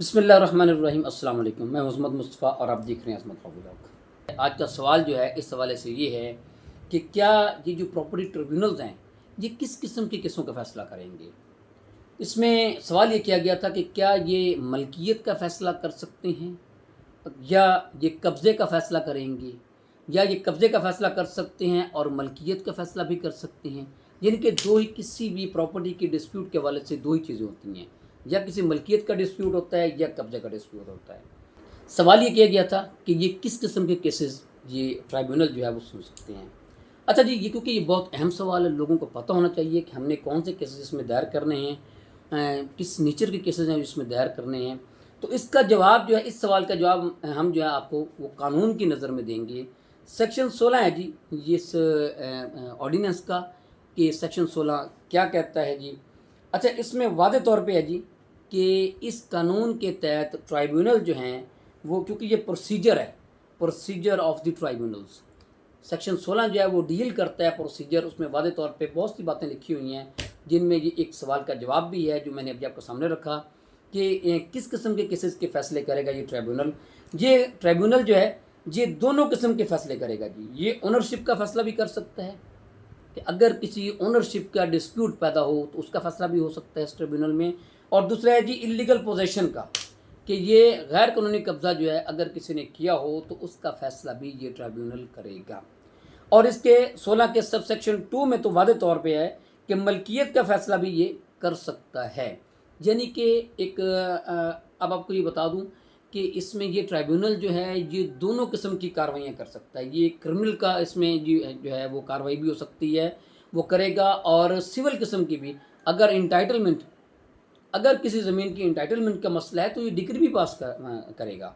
बिस्मिल्लाहिर्रहमानिर्रहीम। अस्सलाम वालेकुम। मैं मोहम्मद मुस्तफ़ा और आप देख रहे हैं अज़मत व्लॉग। आज का सवाल जो है इस हवाले से ये है कि क्या ये जो प्रॉपर्टी ट्रिब्यूनल्स हैं ये किस किस्म के केसों का फ़ैसला करेंगे। इसमें सवाल ये किया गया था कि क्या ये मलकियत का फ़ैसला कर सकते हैं या ये कब्ज़े का फ़ैसला करेंगे, या ये कब्ज़े का फ़ैसला कर सकते हैं और मलकियत का फ़ैसला भी कर सकते हैं। यानी कि दो ही, किसी भी प्रॉपर्टी के डिस्प्यूट के हवाले से दो ही चीज़ें होती हैं, या किसी मलकियत का डिस्प्यूट होता है या कब्ज़े का डिस्प्यूट होता है। सवाल ये किया गया था कि ये किस किस्म के केसेस ये ट्राइब्यूनल जो है वो सुन सकते हैं। अच्छा जी, ये क्योंकि ये बहुत अहम सवाल है, लोगों को पता होना चाहिए कि हमने कौन से केसेस इसमें दायर करने हैं, किस नेचर के केसेस हैं इसमें दायर करने हैं। तो इसका जवाब जो है, इस सवाल का जवाब हम जो है आपको वो कानून की नज़र में देंगे। सेक्शन 16 है जी ये इस ऑर्डिनेंस का, कि सेक्शन 16 क्या कहता है जी। अच्छा, इसमें वाज़ेह तौर पे है जी कि इस कानून के तहत ट्राइब्यूनल जो हैं वो, क्योंकि ये प्रोसीजर है, procedure of the tribunals, section 16 जो है वो डील करता है प्रोसीजर। उसमें वाज़ेह तौर पे बहुत सी बातें लिखी हुई हैं, जिनमें ये एक सवाल का जवाब भी है जो मैंने अभी आपको सामने रखा कि किस किस्म के केसेस के फ़ैसले करेगा ये ट्राइब्यूनल। ये ट्राइब्यूनल जो है ये दोनों किस्म के फ़ैसले करेगा जी। ये ओनरशिप का फ़ैसला भी कर सकता है कि अगर किसी ओनरशिप का डिस्प्यूट पैदा हो तो उसका फ़ैसला भी हो सकता है इस ट्रिब्यूनल में। और दूसरा है जी इल्लीगल पोजेशन का, कि ये गैर कानूनी कब्ज़ा जो है अगर किसी ने किया हो तो उसका फ़ैसला भी ये ट्राइब्यूनल करेगा। और इसके 16 के सब सेक्शन 2 में तो वाज़ेह तौर पे है कि मलकियत का फ़ैसला भी ये कर सकता है। यानी कि एक अब आपको ये बता दूं कि इसमें ये ट्राइब्यूनल जो है ये दोनों किस्म की कार्रवाइयाँ कर सकता है। ये क्रिमिनल का इसमें जो है वो कार्रवाई भी हो सकती है, वो करेगा, और सिविल किस्म की भी। अगर इंटाइटलमेंट, अगर किसी ज़मीन की इंटाइटलमेंट का मसला है तो ये डिक्री भी पास करेगा।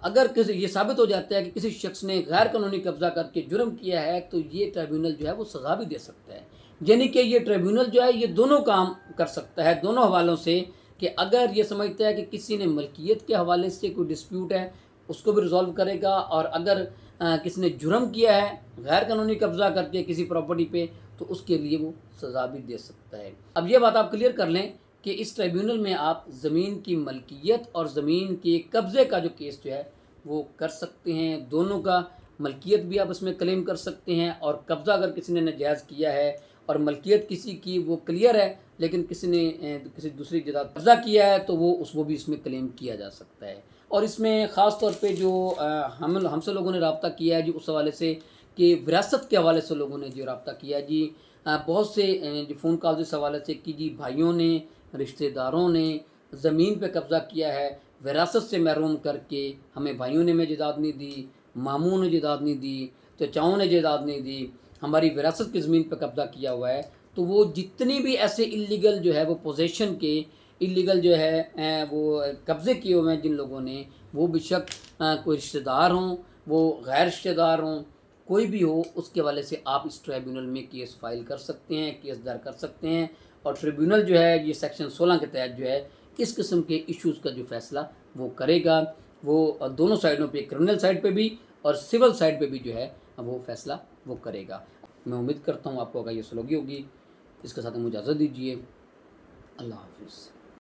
अगर किसी ये साबित हो जाता है कि किसी शख्स ने गैर कानूनी कब्ज़ा करके जुर्म किया है तो ये ट्राइब्यूनल जो है वो सज़ा भी दे सकता है। यानी कि ये ट्राइब्यूनल जो है ये दोनों काम कर सकता है, दोनों हवालों से। कि अगर ये समझता है कि किसी ने मलकियत के हवाले से कोई डिस्प्यूट है उसको भी रिजॉल्व करेगा, और अगर किसी ने जुर्म किया है गैर कानूनी कब्ज़ा करके किसी प्रॉपर्टी पे तो उसके लिए वो सज़ा भी दे सकता है। अब ये बात आप क्लियर कर लें कि इस ट्राइब्यूनल में आप ज़मीन की मलकियत और ज़मीन के कब्ज़े का जो केस जो है वो कर सकते हैं। दोनों का, मलकियत भी आप इसमें क्लेम कर सकते हैं, और कब्ज़ा अगर किसी ने नाजायज़ किया है और मलकियत किसी की वो क्लियर है लेकिन किसी ने किसी दूसरी जगह कब्ज़ा किया है तो वो भी इसमें क्लेम किया जा सकता है। और इसमें ख़ास तौर पे जो हमसे लोगों ने रब्ता किया है जी उस हवाले से, कि विरासत के हवाले से लोगों ने जो रब्ता किया है जी, बहुत से जो फ़ोन कॉल इस हवाले से कि जी भाइयों ने, रिश्तेदारों ने ज़मीन पे कब्ज़ा किया है, विरासत से महरूम करके हमें भाइयों ने जायदाद नहीं दी, मामू ने जायदाद नहीं दी, चचाओं ने जायदाद नहीं दी, हमारी विरासत की ज़मीन पे कब्ज़ा किया हुआ है। तो वो जितनी भी ऐसे इल्लीगल जो है वो पोजेशन के, इल्लीगल जो है वो कब्ज़े किए हुए हैं जिन लोगों ने, वो बेशक कोई रिश्तेदार हों, वो गैर रिश्तेदार हों, कोई भी हो, उसके हवाले से आप इस ट्राइब्यूनल में केस फाइल कर सकते हैं, केस दायर कर सकते हैं। और ट्रिब्यूनल जो है ये सेक्शन 16 के तहत जो है इस किस्म के इश्यूज़ का जो फ़ैसला वो करेगा, वो दोनों साइडों पे, क्रिमिनल साइड पे भी और सिविल साइड पे भी जो है वो फ़ैसला वो करेगा। मैं उम्मीद करता हूँ आपको अगर ये सुलगी होगी। इसके साथ मुझे इजाज़त दीजिए। अल्लाह हाफ़िज़।